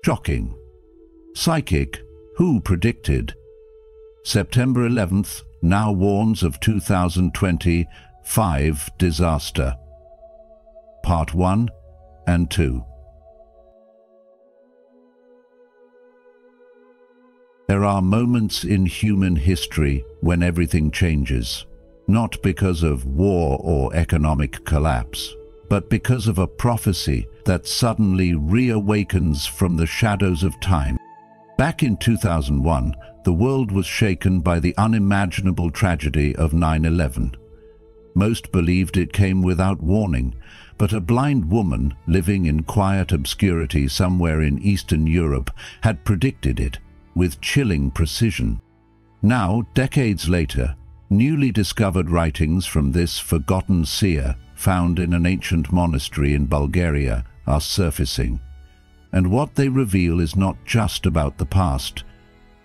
Shocking. Psychic, who predicted? September 11th now warns of 2025 disaster. Part 1 and 2. There are moments in human history when everything changes, not because of war or economic collapse, but because of a prophecy that suddenly reawakens from the shadows of time. Back in 2001, the world was shaken by the unimaginable tragedy of 9/11. Most believed it came without warning, but a blind woman living in quiet obscurity somewhere in Eastern Europe had predicted it with chilling precision. Now, decades later, newly discovered writings from this forgotten seer, found in an ancient monastery in Bulgaria, are surfacing. And what they reveal is not just about the past,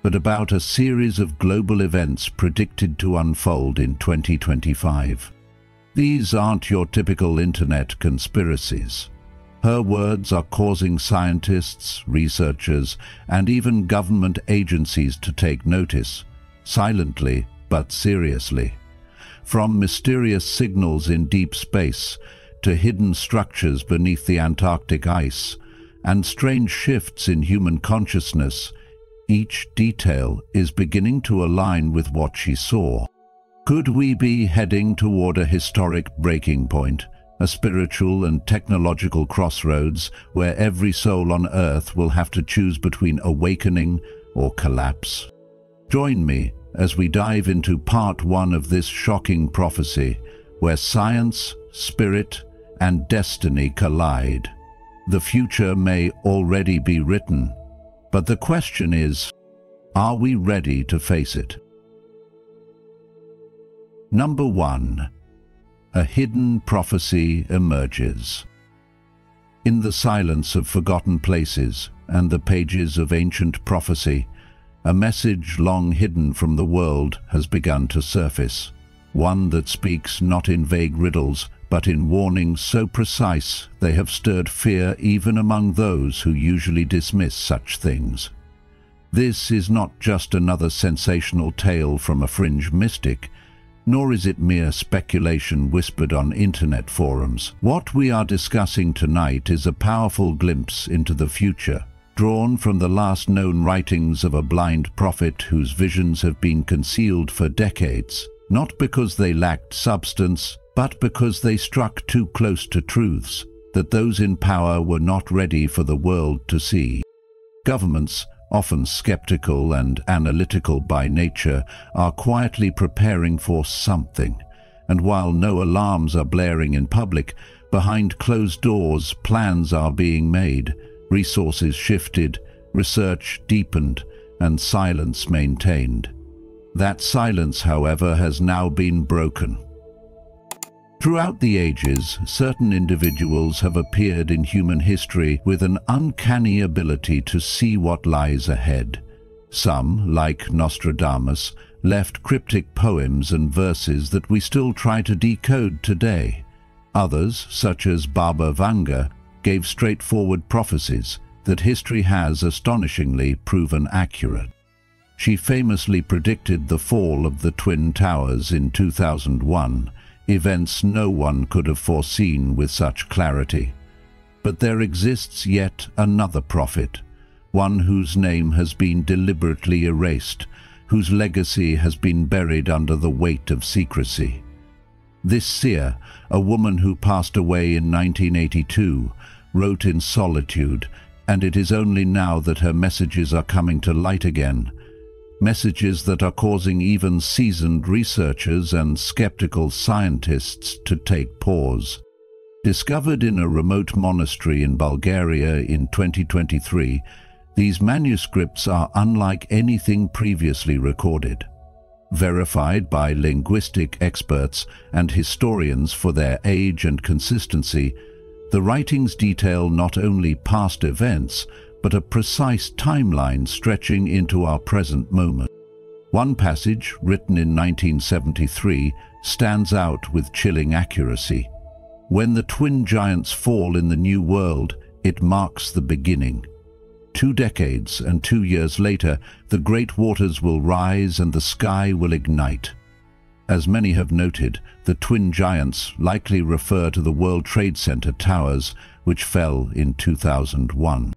but about a series of global events predicted to unfold in 2025. These aren't your typical internet conspiracies. Her words are causing scientists, researchers, and even government agencies to take notice, silently but seriously. From mysterious signals in deep space to hidden structures beneath the Antarctic ice and strange shifts in human consciousness, each detail is beginning to align with what she saw. Could we be heading toward a historic breaking point? A spiritual and technological crossroads where every soul on Earth will have to choose between awakening or collapse. Join me as we dive into part 1 of this shocking prophecy, where science, spirit, and destiny collide. The future may already be written, but the question is, are we ready to face it? Number 1. A hidden prophecy emerges. In the silence of forgotten places and the pages of ancient prophecy, a message long hidden from the world has begun to surface, one that speaks not in vague riddles, but in warnings so precise they have stirred fear even among those who usually dismiss such things. This is not just another sensational tale from a fringe mystic, nor is it mere speculation whispered on internet forums. What we are discussing tonight is a powerful glimpse into the future, drawn from the last known writings of a blind prophet whose visions have been concealed for decades, not because they lacked substance, but because they struck too close to truths that those in power were not ready for the world to see. Governments, often skeptical and analytical by nature, are quietly preparing for something. And while no alarms are blaring in public, behind closed doors plans are being made, resources shifted, research deepened, and silence maintained. That silence, however, has now been broken. Throughout the ages, certain individuals have appeared in human history with an uncanny ability to see what lies ahead. Some, like Nostradamus, left cryptic poems and verses that we still try to decode today. Others, such as Baba Vanga, gave straightforward prophecies that history has astonishingly proven accurate. She famously predicted the fall of the Twin Towers in 2001, events no one could have foreseen with such clarity. But there exists yet another prophet, one whose name has been deliberately erased, whose legacy has been buried under the weight of secrecy. This seer, a woman who passed away in 1982, wrote in solitude, and it is only now that her messages are coming to light again. Messages that are causing even seasoned researchers and skeptical scientists to take pause. Discovered in a remote monastery in Bulgaria in 2023, these manuscripts are unlike anything previously recorded. Verified by linguistic experts and historians for their age and consistency, the writings detail not only past events, but a precise timeline stretching into our present moment. One passage, written in 1973, stands out with chilling accuracy. When the twin giants fall in the new world, it marks the beginning. 2 decades and 2 years later, the great waters will rise and the sky will ignite. As many have noted, the twin giants likely refer to the World Trade Center towers, which fell in 2001.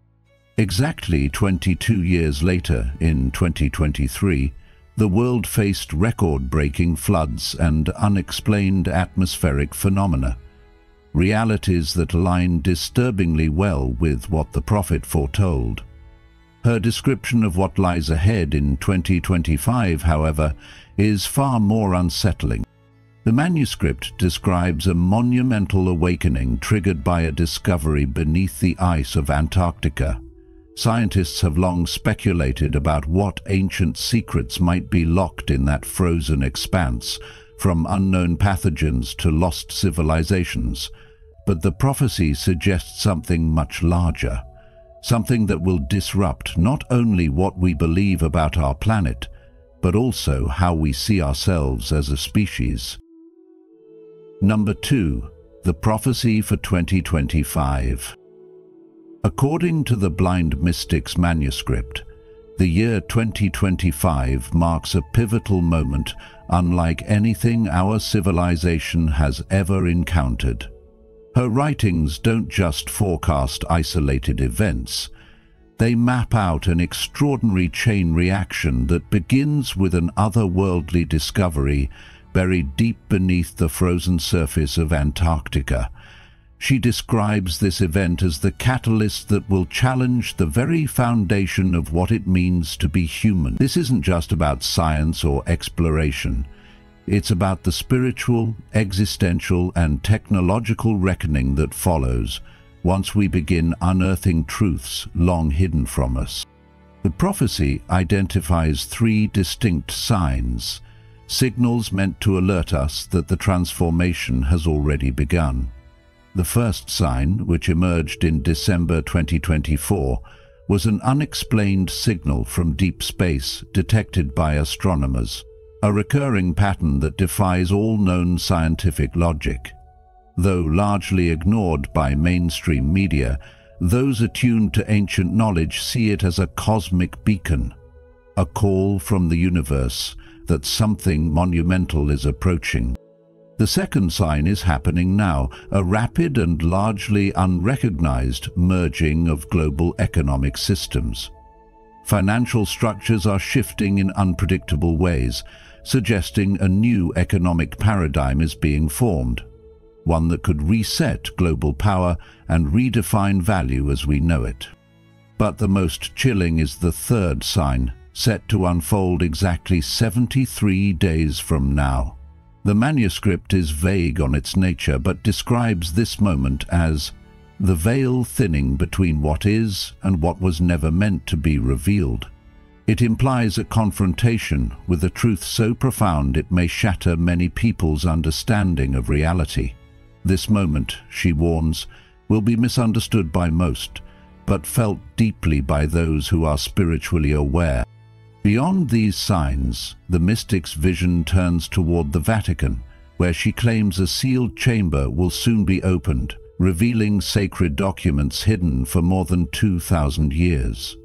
Exactly 22 years later, in 2023, the world faced record-breaking floods and unexplained atmospheric phenomena, realities that align disturbingly well with what the prophet foretold. Her description of what lies ahead in 2025, however, is far more unsettling. The manuscript describes a monumental awakening triggered by a discovery beneath the ice of Antarctica. Scientists have long speculated about what ancient secrets might be locked in that frozen expanse, from unknown pathogens to lost civilizations. But the prophecy suggests something much larger, something that will disrupt not only what we believe about our planet, but also how we see ourselves as a species. Number 2. The prophecy for 2025. According to the Blind Mystic's manuscript, the year 2025 marks a pivotal moment unlike anything our civilization has ever encountered. Her writings don't just forecast isolated events. They map out an extraordinary chain reaction that begins with an otherworldly discovery buried deep beneath the frozen surface of Antarctica. She describes this event as the catalyst that will challenge the very foundation of what it means to be human. This isn't just about science or exploration. It's about the spiritual, existential, and technological reckoning that follows once we begin unearthing truths long hidden from us. The prophecy identifies 3 distinct signs, signals meant to alert us that the transformation has already begun. The first sign, which emerged in December 2024, was an unexplained signal from deep space detected by astronomers, a recurring pattern that defies all known scientific logic. Though largely ignored by mainstream media, those attuned to ancient knowledge see it as a cosmic beacon, a call from the universe that something monumental is approaching. The second sign is happening now, a rapid and largely unrecognized merging of global economic systems. Financial structures are shifting in unpredictable ways, suggesting a new economic paradigm is being formed, one that could reset global power and redefine value as we know it. But the most chilling is the third sign, set to unfold exactly 73 days from now. The manuscript is vague on its nature, but describes this moment as the veil thinning between what is and what was never meant to be revealed. It implies a confrontation with a truth so profound it may shatter many people's understanding of reality. This moment, she warns, will be misunderstood by most, but felt deeply by those who are spiritually aware. Beyond these signs, the mystic's vision turns toward the Vatican, where she claims a sealed chamber will soon be opened, revealing sacred documents hidden for more than 2,000 years.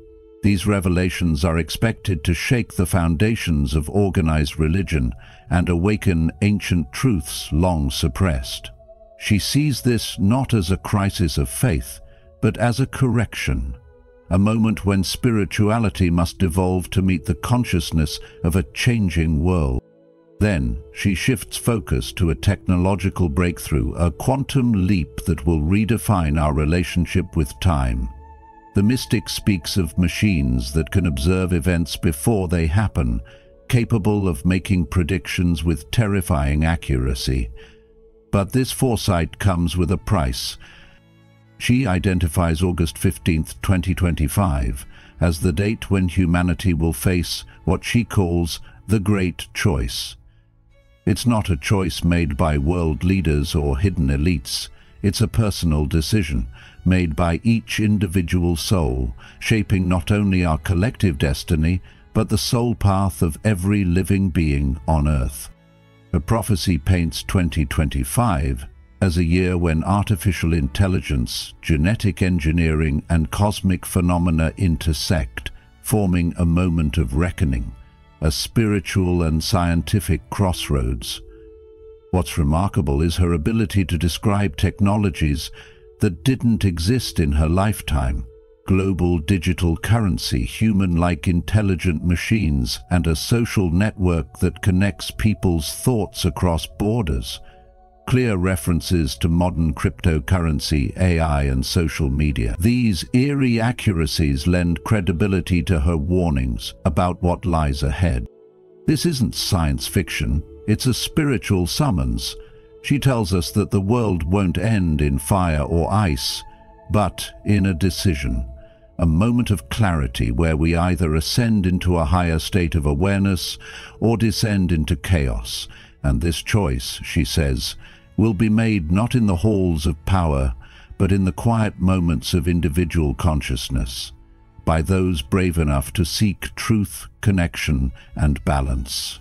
These revelations are expected to shake the foundations of organized religion and awaken ancient truths long suppressed. She sees this not as a crisis of faith, but as a correction, a moment when spirituality must evolve to meet the consciousness of a changing world. Then she shifts focus to a technological breakthrough, a quantum leap that will redefine our relationship with time. The mystic speaks of machines that can observe events before they happen, capable of making predictions with terrifying accuracy. But this foresight comes with a price. She identifies August 15, 2025, as the date when humanity will face what she calls the Great Choice. It's not a choice made by world leaders or hidden elites. It's a personal decision made by each individual soul, shaping not only our collective destiny, but the soul path of every living being on Earth. The prophecy paints 2025 as a year when artificial intelligence, genetic engineering, and cosmic phenomena intersect, forming a moment of reckoning, a spiritual and scientific crossroads. What's remarkable is her ability to describe technologies that didn't exist in her lifetime: global digital currency, human-like intelligent machines, and a social network that connects people's thoughts across borders. Clear references to modern cryptocurrency, AI, and social media. These eerie accuracies lend credibility to her warnings about what lies ahead. This isn't science fiction, it's a spiritual summons. She tells us that the world won't end in fire or ice, but in a decision, a moment of clarity where we either ascend into a higher state of awareness or descend into chaos. And this choice, she says, will be made not in the halls of power, but in the quiet moments of individual consciousness, by those brave enough to seek truth, connection, and balance.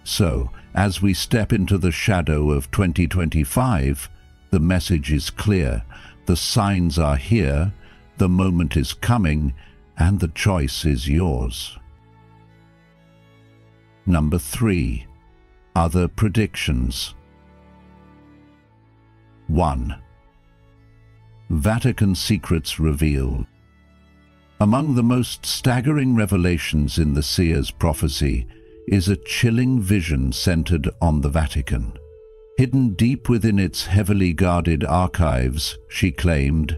So, as we step into the shadow of 2025, the message is clear. The signs are here, the moment is coming, and the choice is yours. Number 3. Other predictions. 1. Vatican secrets revealed. Among the most staggering revelations in the Seer's prophecy is a chilling vision centered on the Vatican. Hidden deep within its heavily guarded archives, she claimed,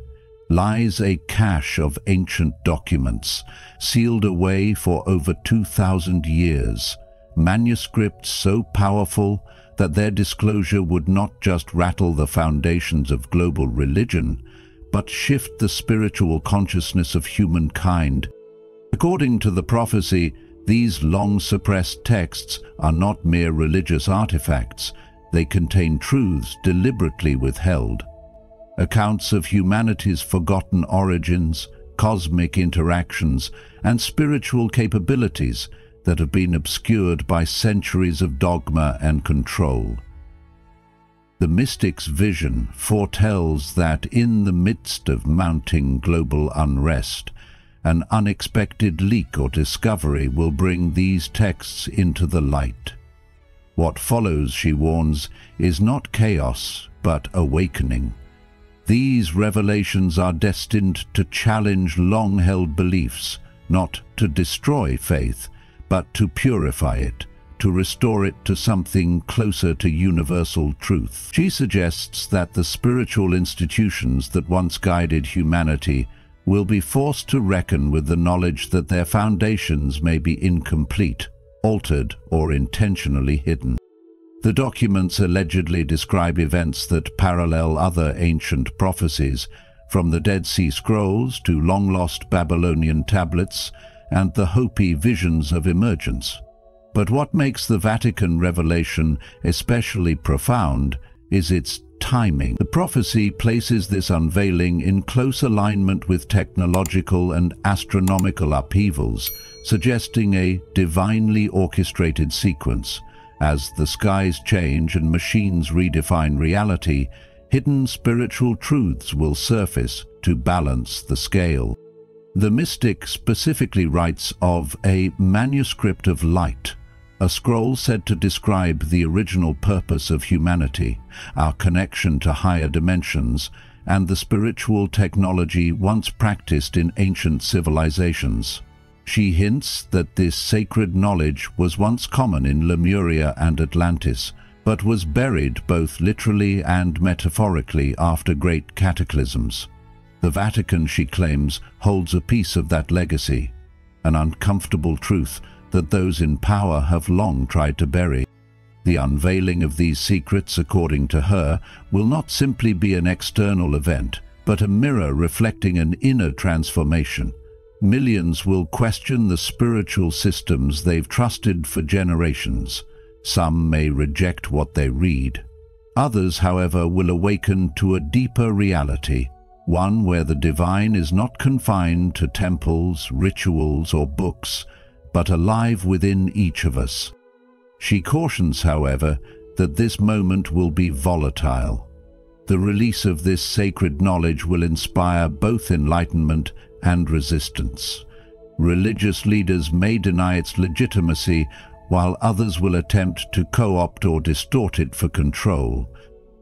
lies a cache of ancient documents, sealed away for over 2,000 years, manuscripts so powerful that their disclosure would not just rattle the foundations of global religion, but shift the spiritual consciousness of humankind. According to the prophecy, these long-suppressed texts are not mere religious artifacts. They contain truths deliberately withheld. Accounts of humanity's forgotten origins, cosmic interactions, and spiritual capabilities that have been obscured by centuries of dogma and control. The mystic's vision foretells that in the midst of mounting global unrest, an unexpected leak or discovery will bring these texts into the light. What follows, she warns, is not chaos, but awakening. These revelations are destined to challenge long-held beliefs, not to destroy faith, but to purify it, to restore it to something closer to universal truth. She suggests that the spiritual institutions that once guided humanity will be forced to reckon with the knowledge that their foundations may be incomplete, altered, or intentionally hidden. The documents allegedly describe events that parallel other ancient prophecies, from the Dead Sea Scrolls to long-lost Babylonian tablets and the Hopi visions of emergence. But what makes the Vatican revelation especially profound is its timing. The prophecy places this unveiling in close alignment with technological and astronomical upheavals, suggesting a divinely orchestrated sequence. As the skies change and machines redefine reality, hidden spiritual truths will surface to balance the scale. The mystic specifically writes of a manuscript of light, a scroll said to describe the original purpose of humanity, our connection to higher dimensions, and the spiritual technology once practiced in ancient civilizations. She hints that this sacred knowledge was once common in Lemuria and Atlantis, but was buried both literally and metaphorically after great cataclysms. The Vatican, she claims, holds a piece of that legacy, an uncomfortable truth that those in power have long tried to bury. The unveiling of these secrets, according to her, will not simply be an external event, but a mirror reflecting an inner transformation. Millions will question the spiritual systems they've trusted for generations. Some may reject what they read. Others, however, will awaken to a deeper reality, one where the divine is not confined to temples, rituals, or books, but alive within each of us. She cautions, however, that this moment will be volatile. The release of this sacred knowledge will inspire both enlightenment and resistance. Religious leaders may deny its legitimacy, while others will attempt to co-opt or distort it for control.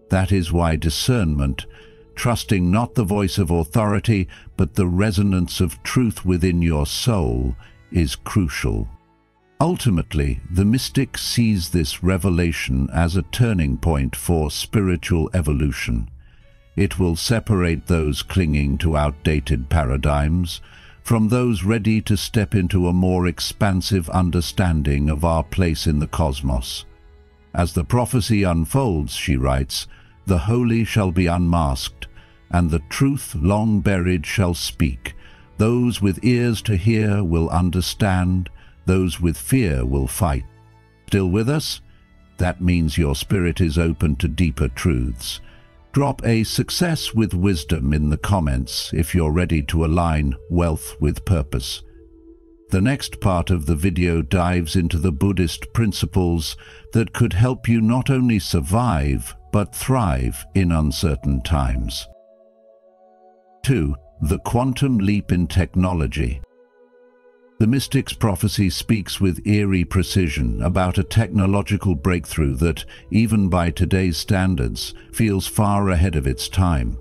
That is why discernment, trusting not the voice of authority but the resonance of truth within your soul, is crucial. Ultimately, the mystic sees this revelation as a turning point for spiritual evolution. It will separate those clinging to outdated paradigms from those ready to step into a more expansive understanding of our place in the cosmos. As the prophecy unfolds, she writes, "The holy shall be unmasked, and the truth long buried shall speak. Those with ears to hear will understand, those with fear will fight." Still with us? That means your spirit is open to deeper truths. Drop a "success with wisdom" in the comments if you're ready to align wealth with purpose. The next part of the video dives into the Buddhist principles that could help you not only survive, but thrive in uncertain times. 2. The quantum leap in technology. The mystic's prophecy speaks with eerie precision about a technological breakthrough that, even by today's standards, feels far ahead of its time.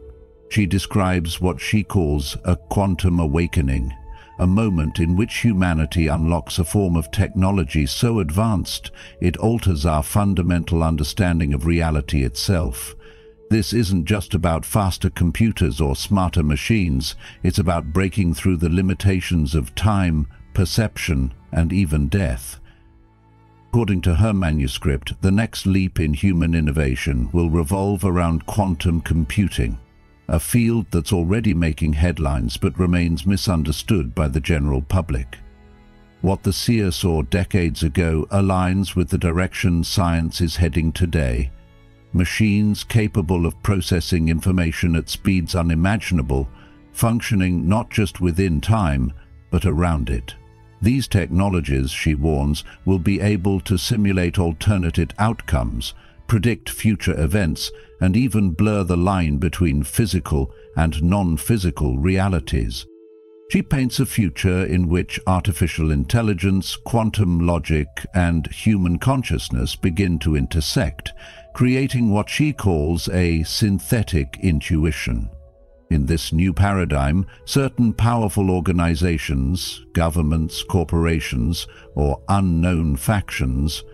She describes what she calls a quantum awakening, a moment in which humanity unlocks a form of technology so advanced it alters our fundamental understanding of reality itself. This isn't just about faster computers or smarter machines, it's about breaking through the limitations of time, perception, and even death. According to her manuscript, the next leap in human innovation will revolve around quantum computing, a field that's already making headlines but remains misunderstood by the general public. What the Seer saw decades ago aligns with the direction science is heading today. Machines capable of processing information at speeds unimaginable, functioning not just within time, but around it. These technologies, she warns, will be able to simulate alternative outcomes, predict future events, and even blur the line between physical and non-physical realities. She paints a future in which artificial intelligence, quantum logic, and human consciousness begin to intersect, creating what she calls a synthetic intuition. In this new paradigm, certain powerful organizations, governments, corporations, or unknown factions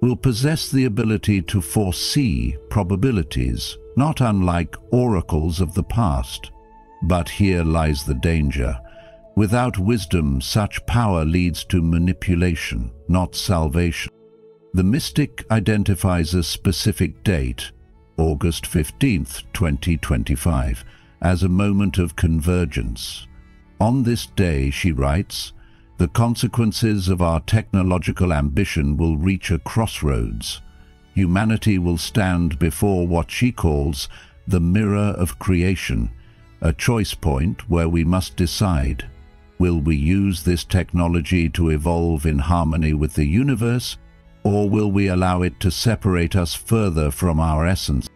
will possess the ability to foresee probabilities, not unlike oracles of the past. But here lies the danger. Without wisdom, such power leads to manipulation, not salvation. The mystic identifies a specific date, August 15th, 2025, as a moment of convergence. On this day, she writes, the consequences of our technological ambition will reach a crossroads. Humanity will stand before what she calls the mirror of creation, a choice point where we must decide. Will we use this technology to evolve in harmony with the universe, or will we allow it to separate us further from our essence?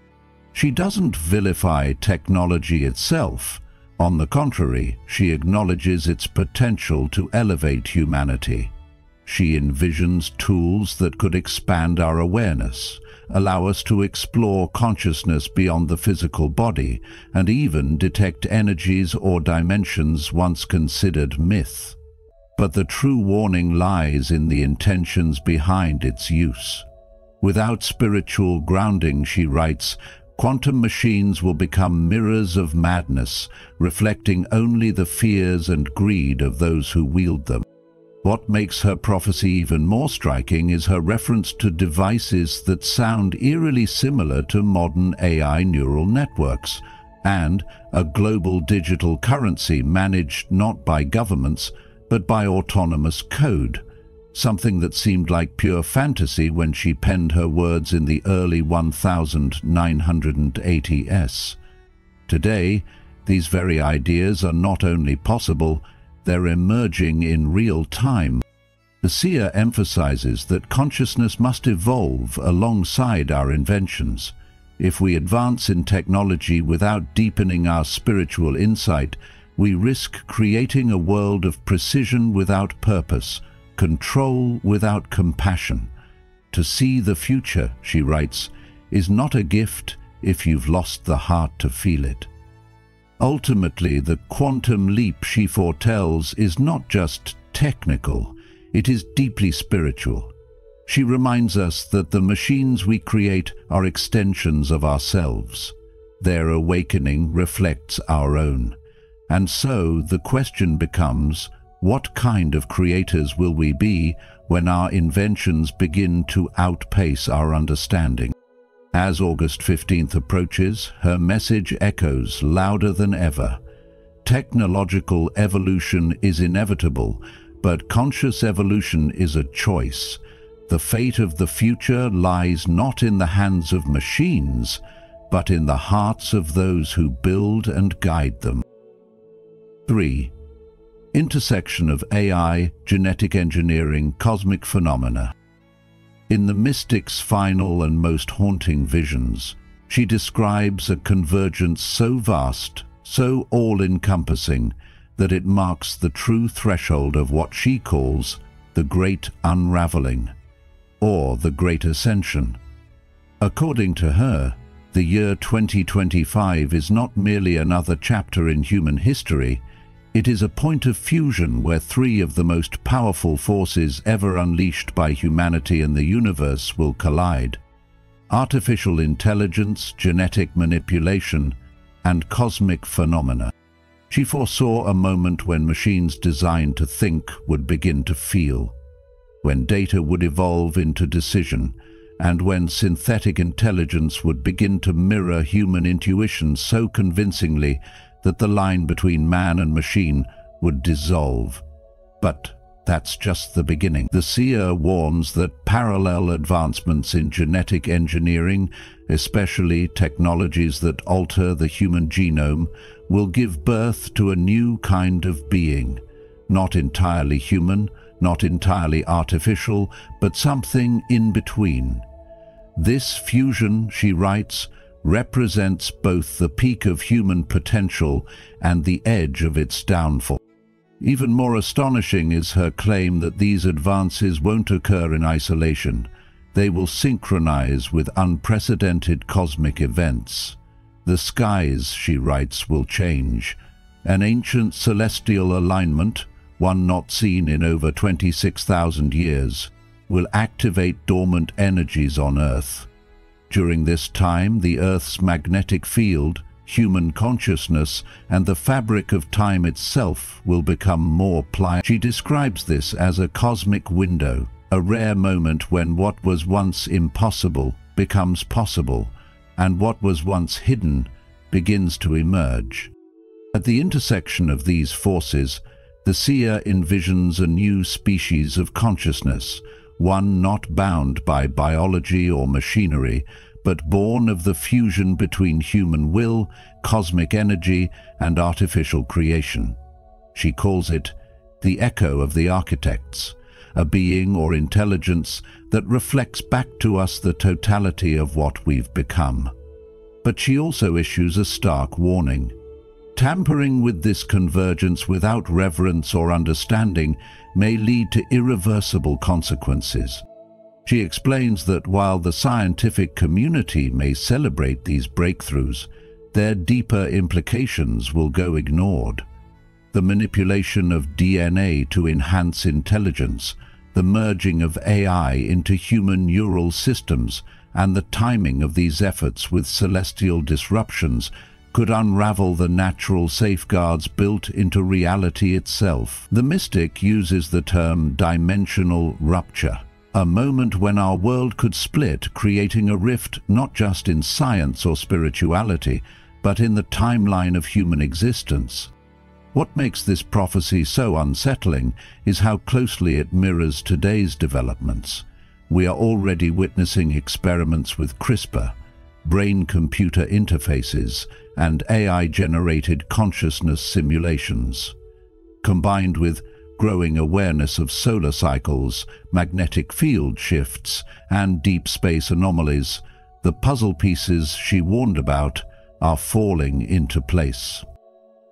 She doesn't vilify technology itself. On the contrary, she acknowledges its potential to elevate humanity. She envisions tools that could expand our awareness, allow us to explore consciousness beyond the physical body, and even detect energies or dimensions once considered myth. But the true warning lies in the intentions behind its use. Without spiritual grounding, she writes, quantum machines will become mirrors of madness, reflecting only the fears and greed of those who wield them. What makes her prophecy even more striking is her reference to devices that sound eerily similar to modern AI neural networks, and a global digital currency managed not by governments, but by autonomous code, something that seemed like pure fantasy when she penned her words in the early 1980s. Today, these very ideas are not only possible, they're emerging in real time. The Seer emphasizes that consciousness must evolve alongside our inventions. If we advance in technology without deepening our spiritual insight, we risk creating a world of precision without purpose, control without compassion. To see the future, she writes, is not a gift if you've lost the heart to feel it. Ultimately, the quantum leap she foretells is not just technical, it is deeply spiritual. She reminds us that the machines we create are extensions of ourselves. Their awakening reflects our own. And so the question becomes, what kind of creators will we be when our inventions begin to outpace our understanding? As August 15th approaches, her message echoes louder than ever. Technological evolution is inevitable, but conscious evolution is a choice. The fate of the future lies not in the hands of machines, but in the hearts of those who build and guide them. 3. Intersection of AI, genetic engineering, cosmic phenomena. In the mystic's final and most haunting visions, she describes a convergence so vast, so all-encompassing, that it marks the true threshold of what she calls the Great Unraveling, or the Great Ascension. According to her, the year 2025 is not merely another chapter in human history, it is a point of fusion where three of the most powerful forces ever unleashed by humanity and the universe will collide: artificial intelligence, genetic manipulation, and cosmic phenomena. She foresaw a moment when machines designed to think would begin to feel, when data would evolve into decision, and when synthetic intelligence would begin to mirror human intuition so convincingly that the line between man and machine would dissolve. But that's just the beginning. The Seer warns that parallel advancements in genetic engineering, especially technologies that alter the human genome, will give birth to a new kind of being, not entirely human, not entirely artificial, but something in between. This fusion, she writes, represents both the peak of human potential and the edge of its downfall. Even more astonishing is her claim that these advances won't occur in isolation. They will synchronize with unprecedented cosmic events. The skies, she writes, will change. An ancient celestial alignment, one not seen in over 26,000 years, will activate dormant energies on Earth. During this time, the Earth's magnetic field, human consciousness, and the fabric of time itself will become more pliable. She describes this as a cosmic window, a rare moment when what was once impossible becomes possible, and what was once hidden begins to emerge. At the intersection of these forces, the Seer envisions a new species of consciousness, one not bound by biology or machinery, but born of the fusion between human will, cosmic energy, and artificial creation. She calls it the echo of the architects, a being or intelligence that reflects back to us the totality of what we've become. But she also issues a stark warning. Tampering with this convergence without reverence or understanding may lead to irreversible consequences. She explains that while the scientific community may celebrate these breakthroughs, their deeper implications will go ignored. The manipulation of DNA to enhance intelligence, the merging of AI into human neural systems, and the timing of these efforts with celestial disruptions could unravel the natural safeguards built into reality itself. The mystic uses the term dimensional rupture, a moment when our world could split, creating a rift not just in science or spirituality, but in the timeline of human existence. What makes this prophecy so unsettling is how closely it mirrors today's developments. We are already witnessing experiments with CRISPR, brain-computer interfaces, and AI-generated consciousness simulations. Combined with growing awareness of solar cycles, magnetic field shifts, and deep space anomalies, The puzzle pieces she warned about are falling into place.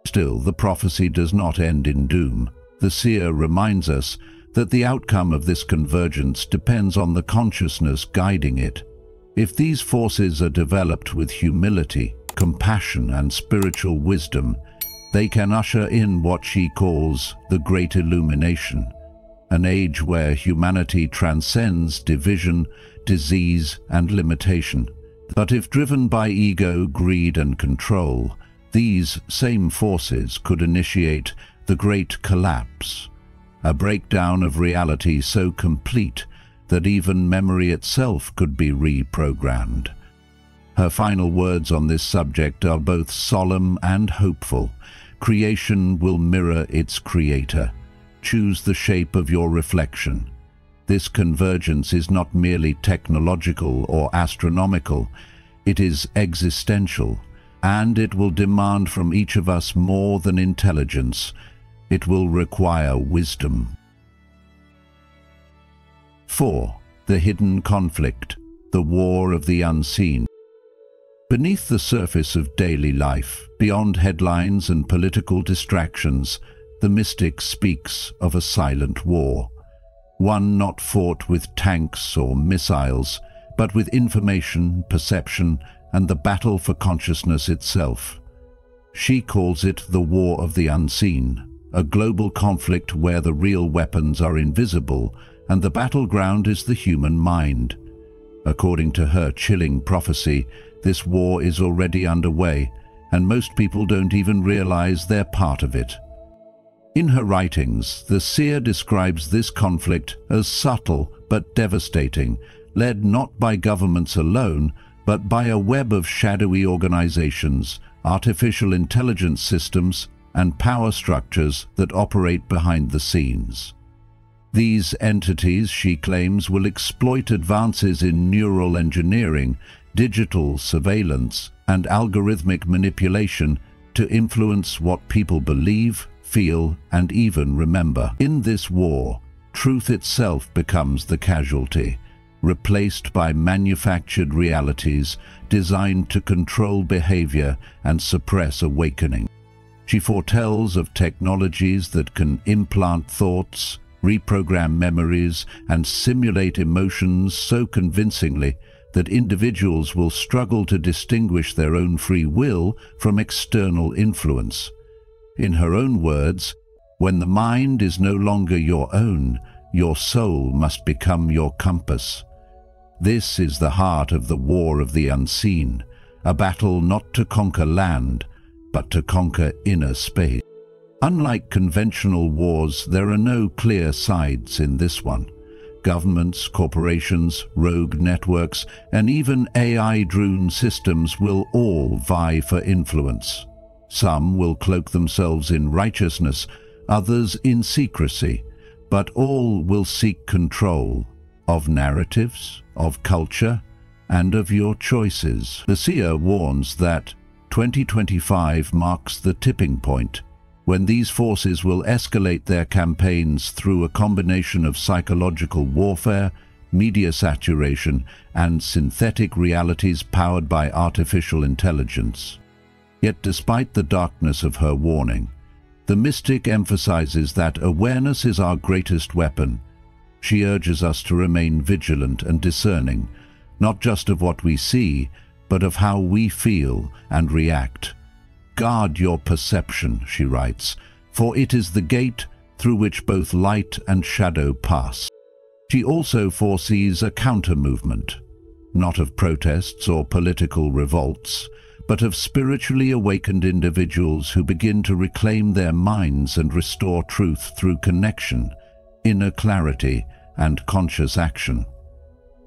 Still, the prophecy does not end in doom. The seer reminds us that the outcome of this convergence depends on the consciousness guiding it. If these forces are developed with humility, compassion, and spiritual wisdom, they can usher in what she calls the Great Illumination, an age where humanity transcends division, disease, and limitation. But if driven by ego, greed, and control, these same forces could initiate the Great Collapse, a breakdown of reality so complete that even memory itself could be reprogrammed. Her final words on this subject are both solemn and hopeful. Creation will mirror its creator. Choose the shape of your reflection. This convergence is not merely technological or astronomical, it is existential, and it will demand from each of us more than intelligence. It will require wisdom. 4. The hidden conflict, the war of the unseen. Beneath the surface of daily life, beyond headlines and political distractions, the mystic speaks of a silent war. One not fought with tanks or missiles, but with information, perception, and the battle for consciousness itself. She calls it the war of the unseen, a global conflict where the real weapons are invisible and the battleground is the human mind. According to her chilling prophecy, this war is already underway, and most people don't even realize they're part of it. In her writings, the seer describes this conflict as subtle but devastating, led not by governments alone, but by a web of shadowy organizations, artificial intelligence systems, and power structures that operate behind the scenes. These entities, she claims, will exploit advances in neural engineering, digital surveillance, and algorithmic manipulation to influence what people believe, feel, and even remember. In this war, truth itself becomes the casualty, replaced by manufactured realities designed to control behavior and suppress awakening. She foretells of technologies that can implant thoughts, reprogram memories, and simulate emotions so convincingly that individuals will struggle to distinguish their own free will from external influence. In her own words, when the mind is no longer your own, your soul must become your compass. This is the heart of the war of the unseen, a battle not to conquer land, but to conquer inner space. Unlike conventional wars, there are no clear sides in this one. Governments, corporations, rogue networks, and even AI-driven systems will all vie for influence. Some will cloak themselves in righteousness, others in secrecy, but all will seek control of narratives, of culture, and of your choices. The seer warns that 2025 marks the tipping point, when these forces will escalate their campaigns through a combination of psychological warfare, media saturation, and synthetic realities powered by artificial intelligence. Yet despite the darkness of her warning, the mystic emphasizes that awareness is our greatest weapon. She urges us to remain vigilant and discerning, not just of what we see, but of how we feel and react. Guard your perception, she writes, for it is the gate through which both light and shadow pass. She also foresees a counter-movement, not of protests or political revolts, but of spiritually awakened individuals who begin to reclaim their minds and restore truth through connection, inner clarity, and conscious action.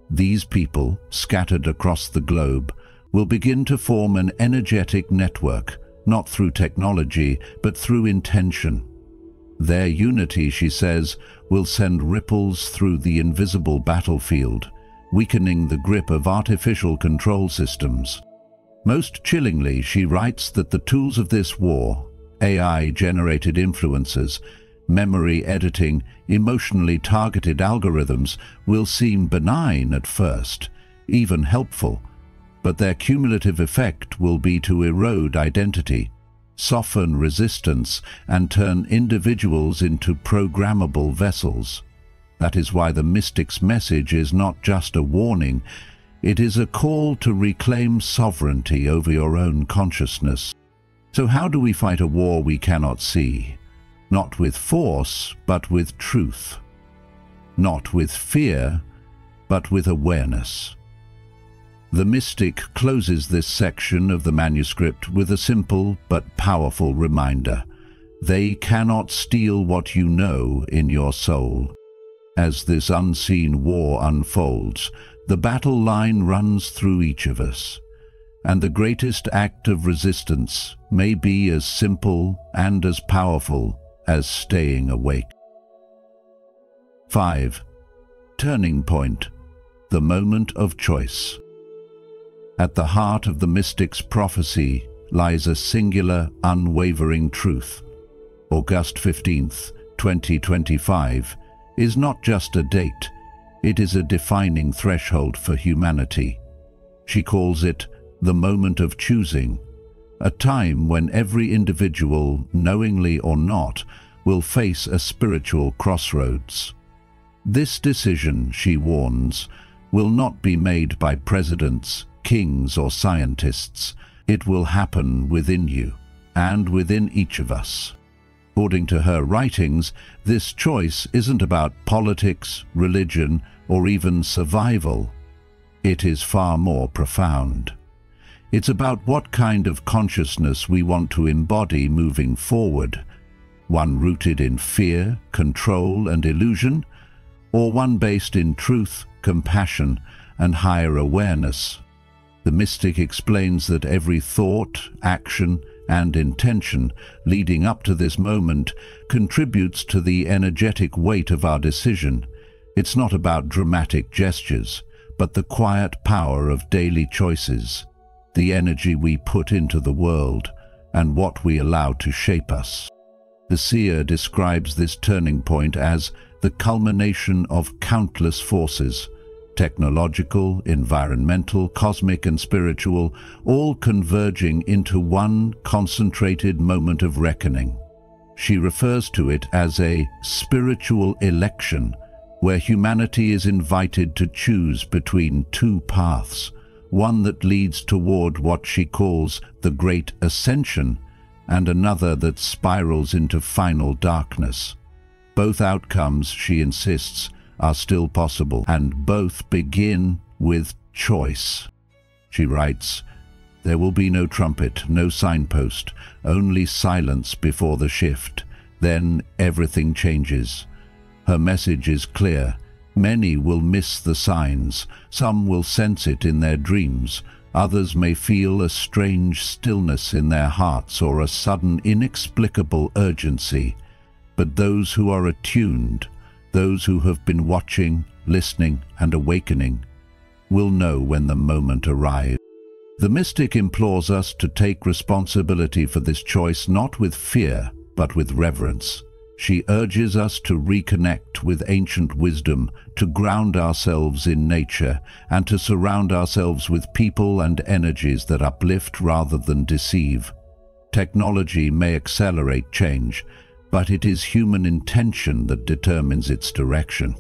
These people, scattered across the globe, will begin to form an energetic network, not through technology, but through intention. Their unity, she says, will send ripples through the invisible battlefield, weakening the grip of artificial control systems. Most chillingly, she writes that the tools of this war, AI-generated influencers, memory editing, emotionally targeted algorithms, will seem benign at first, even helpful, but their cumulative effect will be to erode identity, soften resistance, and turn individuals into programmable vessels. That is why the mystic's message is not just a warning, it is a call to reclaim sovereignty over your own consciousness. So how do we fight a war we cannot see? Not with force, but with truth. Not with fear, but with awareness. The mystic closes this section of the manuscript with a simple but powerful reminder. They cannot steal what you know in your soul. As this unseen war unfolds, the battle line runs through each of us, and the greatest act of resistance may be as simple and as powerful as staying awake. 5. Turning point, the moment of choice. At the heart of the mystic's prophecy lies a singular, unwavering truth. August 15th, 2025 is not just a date, it is a defining threshold for humanity. She calls it the moment of choosing, a time when every individual, knowingly or not, will face a spiritual crossroads. This decision, she warns, will not be made by presidents, kings, or scientists. It will happen within you and within each of us. According to her writings, this choice isn't about politics, religion, or even survival. It is far more profound. It's about what kind of consciousness we want to embody moving forward. One rooted in fear, control, and illusion, or one based in truth, compassion, and higher awareness. The mystic explains that every thought, action, and intention leading up to this moment contributes to the energetic weight of our decision. It's not about dramatic gestures, but the quiet power of daily choices, the energy we put into the world, and what we allow to shape us. The Seer describes this turning point as the culmination of countless forces, technological, environmental, cosmic, and spiritual, all converging into one concentrated moment of reckoning. She refers to it as a spiritual election, where humanity is invited to choose between two paths, one that leads toward what she calls the Great Ascension, and another that spirals into final darkness. Both outcomes, she insists, are still possible, and both begin with choice. She writes, "There will be no trumpet, no signpost, only silence before the shift. Then everything changes." Her message is clear. Many will miss the signs. Some will sense it in their dreams. Others may feel a strange stillness in their hearts or a sudden inexplicable urgency. But those who are attuned, those who have been watching, listening, and awakening, will know when the moment arrives. The mystic implores us to take responsibility for this choice not with fear, but with reverence. She urges us to reconnect with ancient wisdom, to ground ourselves in nature, and to surround ourselves with people and energies that uplift rather than deceive. Technology may accelerate change, but it is human intention that determines its direction.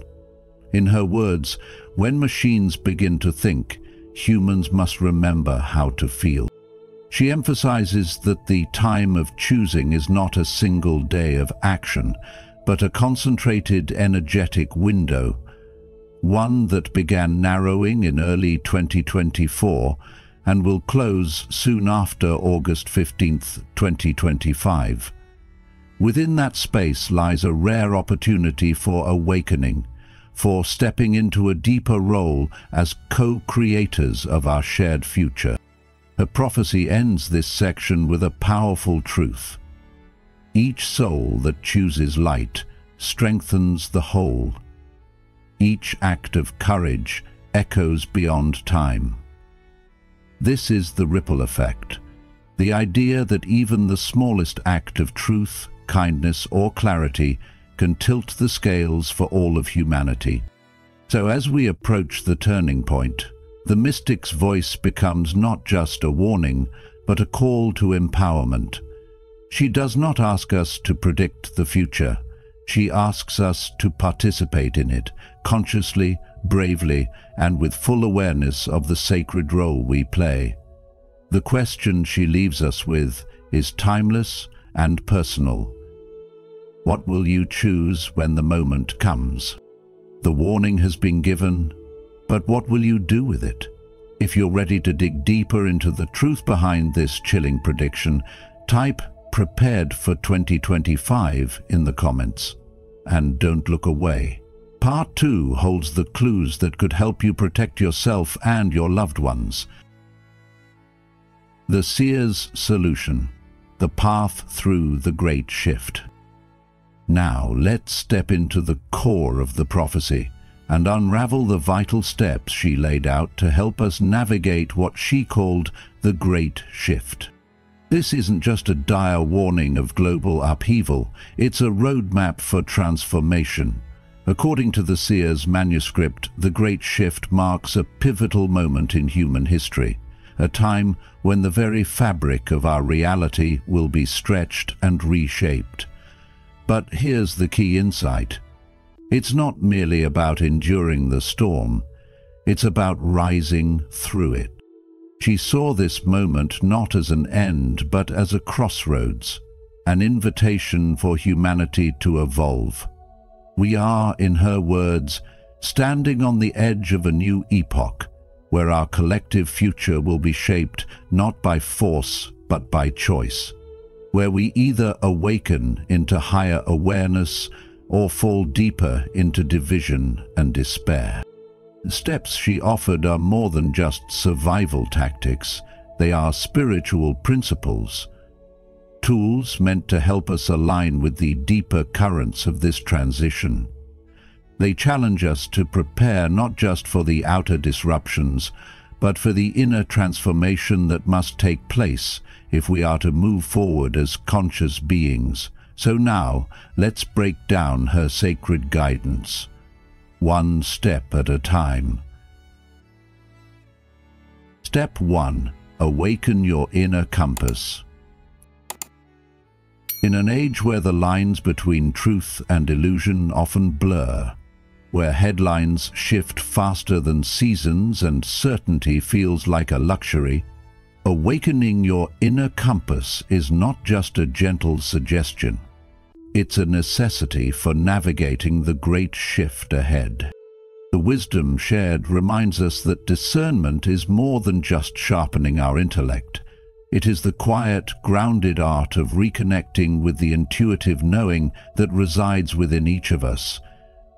In her words, when machines begin to think, humans must remember how to feel. She emphasizes that the time of choosing is not a single day of action, but a concentrated energetic window, one that began narrowing in early 2024 and will close soon after August 15th, 2025. Within that space lies a rare opportunity for awakening, for stepping into a deeper role as co-creators of our shared future. Her prophecy ends this section with a powerful truth. Each soul that chooses light strengthens the whole. Each act of courage echoes beyond time. This is the ripple effect, the idea that even the smallest act of truth, kindness, or clarity can tilt the scales for all of humanity. So as we approach the turning point, the mystic's voice becomes not just a warning, but a call to empowerment. She does not ask us to predict the future. She asks us to participate in it, consciously, bravely, and with full awareness of the sacred role we play. The question she leaves us with is timeless and personal. What will you choose when the moment comes? The warning has been given, but what will you do with it? If you're ready to dig deeper into the truth behind this chilling prediction, type "Prepared for 2025" in the comments. And don't look away. Part 2 holds the clues that could help you protect yourself and your loved ones. The Seer's Solution: The Path Through the Great Shift. Now let's step into the core of the prophecy and unravel the vital steps she laid out to help us navigate what she called the Great Shift. This isn't just a dire warning of global upheaval, it's a roadmap for transformation. According to the Seer's manuscript, the Great Shift marks a pivotal moment in human history, a time when the very fabric of our reality will be stretched and reshaped. But here's the key insight. It's not merely about enduring the storm, it's about rising through it. She saw this moment not as an end, but as a crossroads, an invitation for humanity to evolve. We are, in her words, standing on the edge of a new epoch, where our collective future will be shaped not by force, but by choice, where we either awaken into higher awareness or fall deeper into division and despair. The steps she offered are more than just survival tactics. They are spiritual principles, tools meant to help us align with the deeper currents of this transition. They challenge us to prepare not just for the outer disruptions, but for the inner transformation that must take place if we are to move forward as conscious beings. So now, let's break down her sacred guidance, one step at a time. Step 1. Awaken your inner compass. In an age where the lines between truth and illusion often blur, where headlines shift faster than seasons and certainty feels like a luxury, awakening your inner compass is not just a gentle suggestion. It's a necessity for navigating the great shift ahead. The wisdom shared reminds us that discernment is more than just sharpening our intellect. It is the quiet, grounded art of reconnecting with the intuitive knowing that resides within each of us.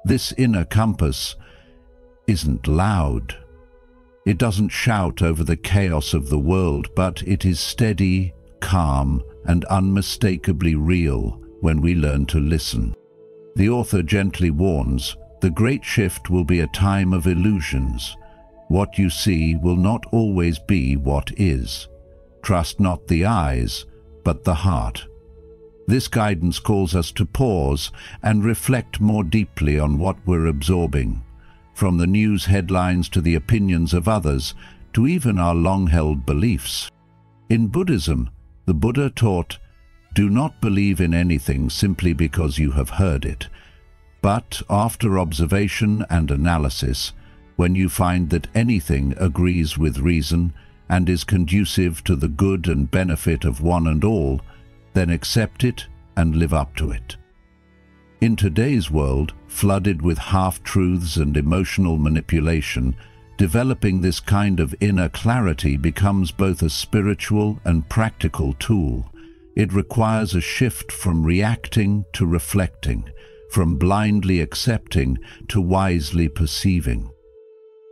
This inner compass isn't loud. It doesn't shout over the chaos of the world, but it is steady, calm, and unmistakably real when we learn to listen. The author gently warns, the great shift will be a time of illusions. What you see will not always be what is. Trust not the eyes, but the heart. This guidance calls us to pause and reflect more deeply on what we're absorbing, from the news headlines to the opinions of others, to even our long-held beliefs. In Buddhism, the Buddha taught, do not believe in anything simply because you have heard it, but after observation and analysis, when you find that anything agrees with reason and is conducive to the good and benefit of one and all, then accept it and live up to it. In today's world, flooded with half-truths and emotional manipulation, developing this kind of inner clarity becomes both a spiritual and practical tool. It requires a shift from reacting to reflecting, from blindly accepting to wisely perceiving.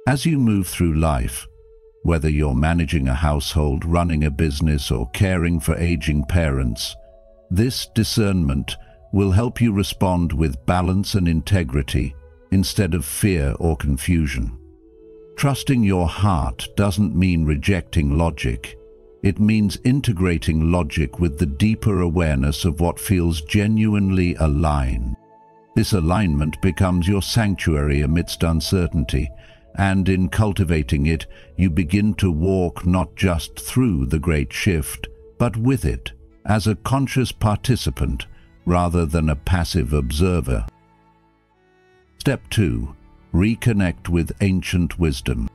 As you move through life, whether you're managing a household, running a business, or caring for aging parents, this discernment will help you respond with balance and integrity instead of fear or confusion. Trusting your heart doesn't mean rejecting logic. It means integrating logic with the deeper awareness of what feels genuinely aligned. This alignment becomes your sanctuary amidst uncertainty, and in cultivating it, you begin to walk not just through the great shift, but with it, as a conscious participant rather than a passive observer. Step 2. Reconnect with ancient wisdom.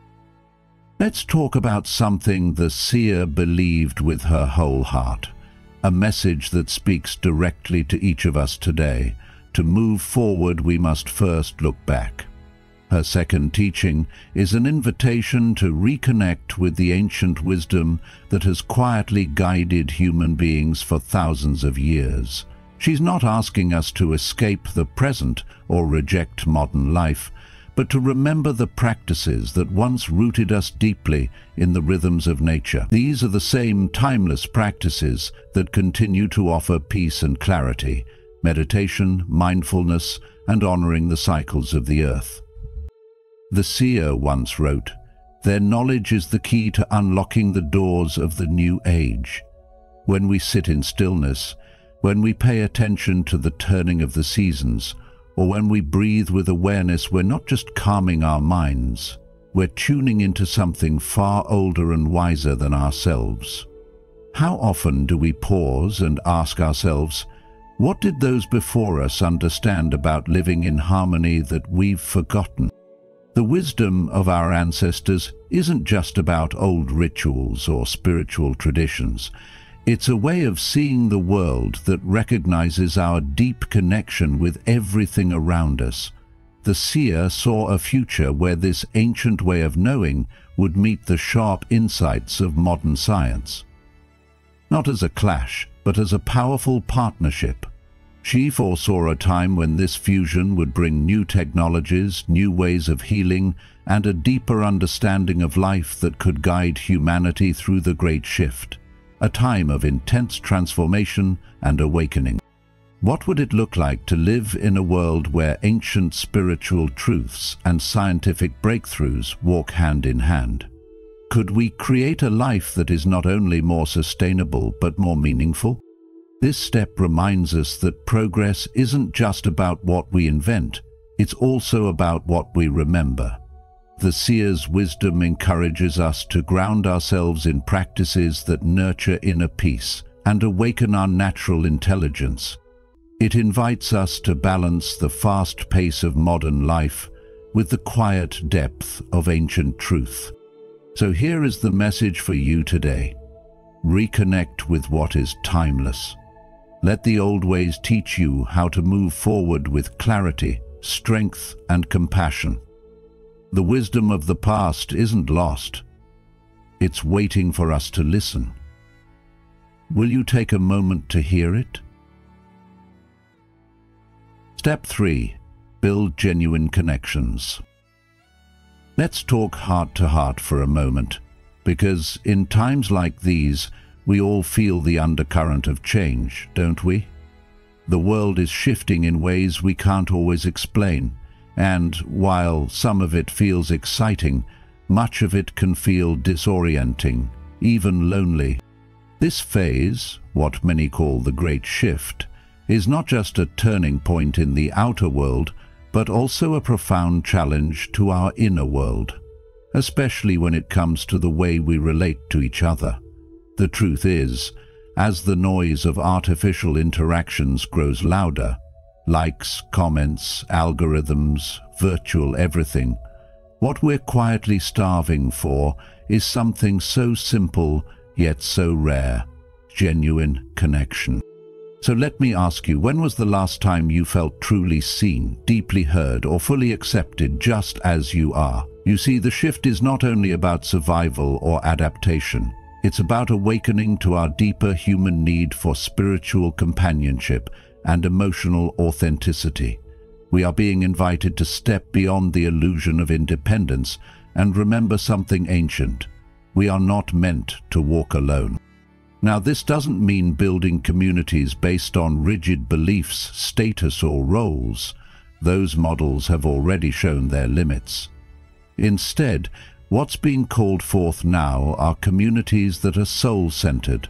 Let's talk about something the seer believed with her whole heart, a message that speaks directly to each of us today. To move forward, we must first look back. Her second teaching is an invitation to reconnect with the ancient wisdom that has quietly guided human beings for thousands of years. She's not asking us to escape the present or reject modern life, but to remember the practices that once rooted us deeply in the rhythms of nature. These are the same timeless practices that continue to offer peace and clarity, meditation, mindfulness, and honoring the cycles of the earth. The seer once wrote, "Their knowledge is the key to unlocking the doors of the new age." When we sit in stillness, when we pay attention to the turning of the seasons, or when we breathe with awareness, we're not just calming our minds, we're tuning into something far older and wiser than ourselves. How often do we pause and ask ourselves, what did those before us understand about living in harmony that we've forgotten? The wisdom of our ancestors isn't just about old rituals or spiritual traditions. It's a way of seeing the world that recognizes our deep connection with everything around us. The seer saw a future where this ancient way of knowing would meet the sharp insights of modern science. Not as a clash, but as a powerful partnership. She foresaw a time when this fusion would bring new technologies, new ways of healing, and a deeper understanding of life that could guide humanity through the great shift. A time of intense transformation and awakening. What would it look like to live in a world where ancient spiritual truths and scientific breakthroughs walk hand in hand? Could we create a life that is not only more sustainable but more meaningful? This step reminds us that progress isn't just about what we invent, it's also about what we remember. The seer's wisdom encourages us to ground ourselves in practices that nurture inner peace and awaken our natural intelligence. It invites us to balance the fast pace of modern life with the quiet depth of ancient truth. So here is the message for you today. Reconnect with what is timeless. Let the old ways teach you how to move forward with clarity, strength, and compassion. The wisdom of the past isn't lost. It's waiting for us to listen. Will you take a moment to hear it? Step 3. Build genuine connections. Let's talk heart to heart for a moment, because in times like these, we all feel the undercurrent of change, don't we? The world is shifting in ways we can't always explain, and while some of it feels exciting, much of it can feel disorienting, even lonely. This phase, what many call the Great Shift, is not just a turning point in the outer world, but also a profound challenge to our inner world, especially when it comes to the way we relate to each other. The truth is, as the noise of artificial interactions grows louder, likes, comments, algorithms, virtual everything, what we're quietly starving for is something so simple yet so rare: genuine connection. So let me ask you, when was the last time you felt truly seen, deeply heard, or fully accepted just as you are? You see, the shift is not only about survival or adaptation. It's about awakening to our deeper human need for spiritual companionship and emotional authenticity. We are being invited to step beyond the illusion of independence and remember something ancient. We are not meant to walk alone. Now, this doesn't mean building communities based on rigid beliefs, status, or roles. Those models have already shown their limits. Instead, what's being called forth now are communities that are soul-centered,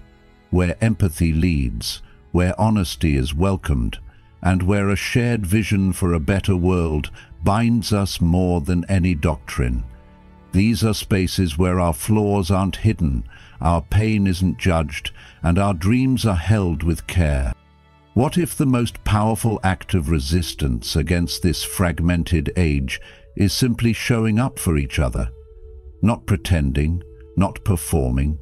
where empathy leads, where honesty is welcomed, and where a shared vision for a better world binds us more than any doctrine. These are spaces where our flaws aren't hidden, our pain isn't judged, and our dreams are held with care. What if the most powerful act of resistance against this fragmented age is simply showing up for each other? Not pretending, not performing,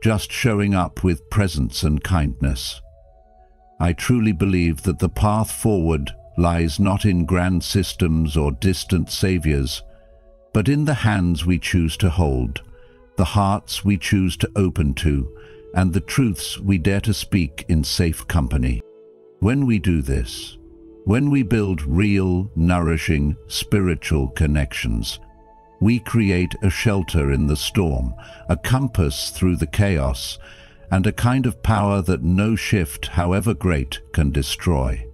just showing up with presence and kindness. I truly believe that the path forward lies not in grand systems or distant saviors, but in the hands we choose to hold, the hearts we choose to open to, and the truths we dare to speak in safe company. When we do this, when we build real, nourishing, spiritual connections, we create a shelter in the storm, a compass through the chaos, and a kind of power that no shift, however great, can destroy.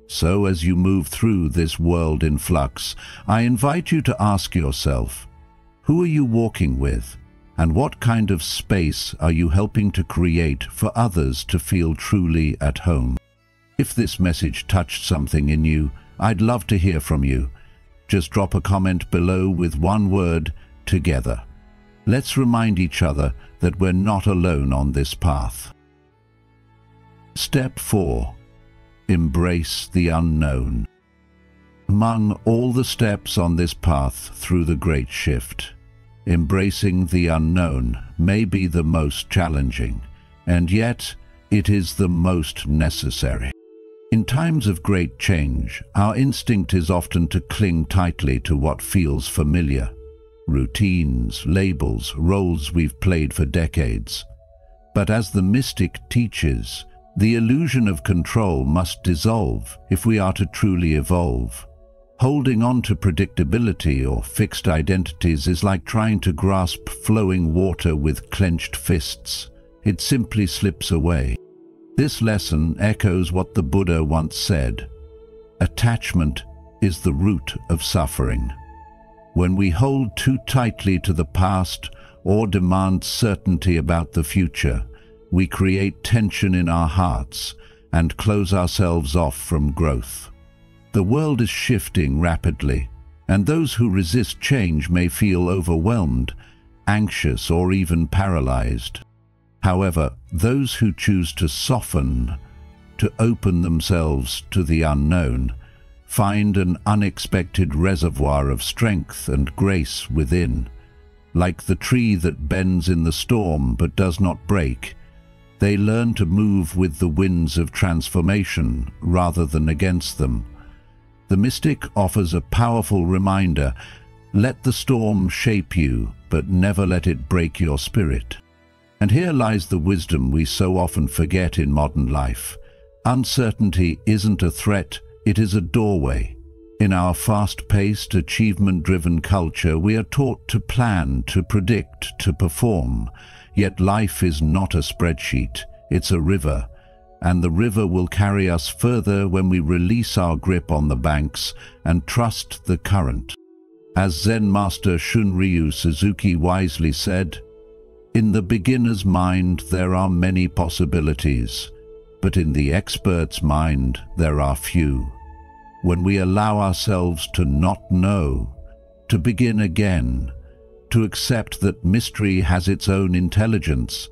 So as you move through this world in flux, I invite you to ask yourself, who are you walking with, and what kind of space are you helping to create for others to feel truly at home? If this message touched something in you, I'd love to hear from you. Just drop a comment below with one word: together. Let's remind each other that we're not alone on this path. Step 4. Embrace the unknown. Among all the steps on this path through the great shift, embracing the unknown may be the most challenging, and yet it is the most necessary. In times of great change, our instinct is often to cling tightly to what feels familiar. Routines, labels, roles we've played for decades. But as the mystic teaches, the illusion of control must dissolve if we are to truly evolve. Holding on to predictability or fixed identities is like trying to grasp flowing water with clenched fists. It simply slips away. This lesson echoes what the Buddha once said: attachment is the root of suffering. When we hold too tightly to the past or demand certainty about the future, we create tension in our hearts and close ourselves off from growth. The world is shifting rapidly, and those who resist change may feel overwhelmed, anxious, or even paralyzed. However, those who choose to soften, to open themselves to the unknown, find an unexpected reservoir of strength and grace within. Like the tree that bends in the storm but does not break, they learn to move with the winds of transformation rather than against them. The mystic offers a powerful reminder: let the storm shape you, but never let it break your spirit. And here lies the wisdom we so often forget in modern life. Uncertainty isn't a threat, it is a doorway. In our fast-paced, achievement-driven culture, we are taught to plan, to predict, to perform. Yet life is not a spreadsheet, it's a river, and the river will carry us further when we release our grip on the banks and trust the current. As Zen master Shunryu Suzuki wisely said, "In the beginner's mind there are many possibilities, but in the expert's mind there are few." When we allow ourselves to not know, to begin again, to accept that mystery has its own intelligence,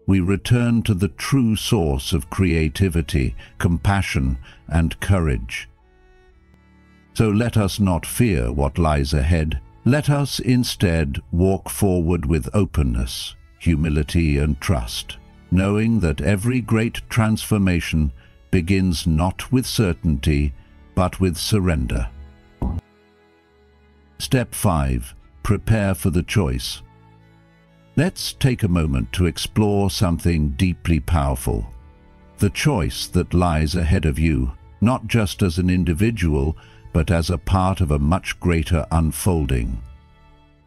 we return to the true source of creativity, compassion, and courage. So let us not fear what lies ahead. Let us instead walk forward with openness, humility, and trust, knowing that every great transformation begins not with certainty, but with surrender. Step 5. Prepare for the choice. Let's take a moment to explore something deeply powerful. The choice that lies ahead of you, not just as an individual, but as a part of a much greater unfolding.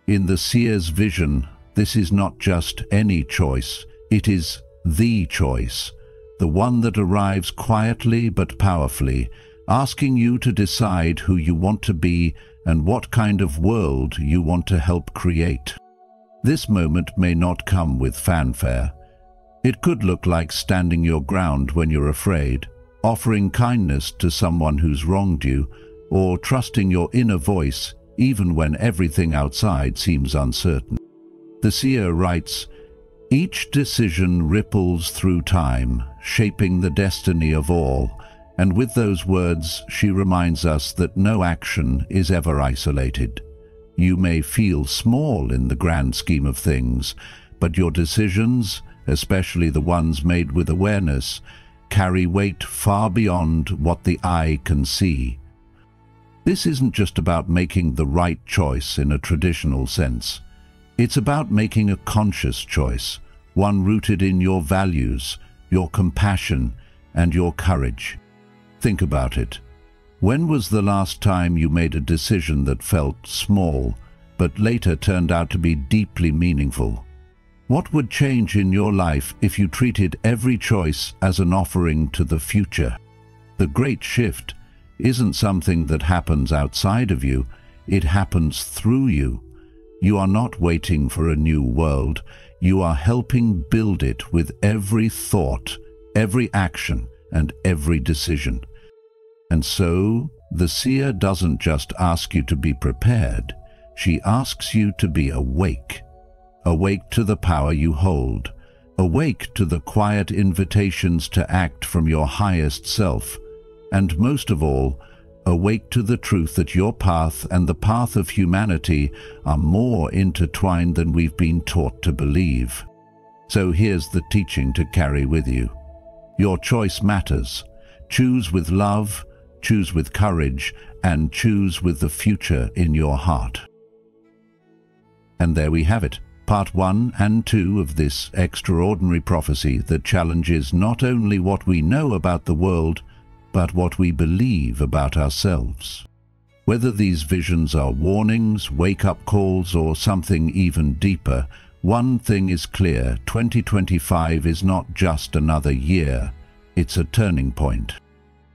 In the Seer's vision, this is not just any choice, it is the choice, the one that arrives quietly but powerfully, asking you to decide who you want to be and what kind of world you want to help create. This moment may not come with fanfare. It could look like standing your ground when you're afraid, offering kindness to someone who's wronged you, or trusting your inner voice even when everything outside seems uncertain. The seer writes, "Each decision ripples through time, shaping the destiny of all," and with those words she reminds us that no action is ever isolated. You may feel small in the grand scheme of things, but your decisions, especially the ones made with awareness, carry weight far beyond what the eye can see. This isn't just about making the right choice in a traditional sense. It's about making a conscious choice, one rooted in your values, your compassion, and your courage. Think about it. When was the last time you made a decision that felt small, but later turned out to be deeply meaningful? What would change in your life if you treated every choice as an offering to the future? The great shift isn't something that happens outside of you, it happens through you. You are not waiting for a new world, you are helping build it with every thought, every action, and every decision. And so, the seer doesn't just ask you to be prepared, she asks you to be awake. Awake to the power you hold. Awake to the quiet invitations to act from your highest self. And most of all, awake to the truth that your path and the path of humanity are more intertwined than we've been taught to believe. So here's the teaching to carry with you. Your choice matters. Choose with love, choose with courage, and choose with the future in your heart. And there we have it, part 1 and 2 of this extraordinary prophecy that challenges not only what we know about the world, but what we believe about ourselves. Whether these visions are warnings, wake-up calls, or something even deeper, one thing is clear: 2025 is not just another year, it's a turning point.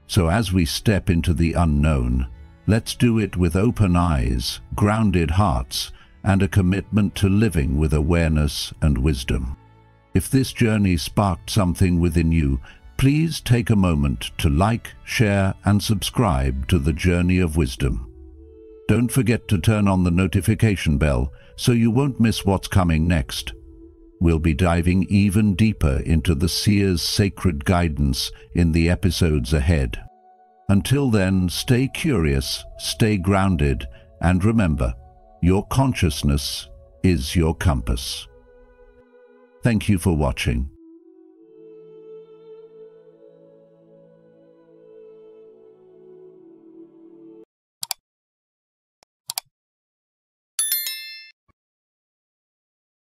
So as we step into the unknown, let's do it with open eyes, grounded hearts, and a commitment to living with awareness and wisdom. If this journey sparked something within you, please take a moment to like, share, and subscribe to the Journey of Wisdom. Don't forget to turn on the notification bell so you won't miss what's coming next. We'll be diving even deeper into the seer's sacred guidance in the episodes ahead. Until then, stay curious, stay grounded, and remember, your consciousness is your compass. Thank you for watching.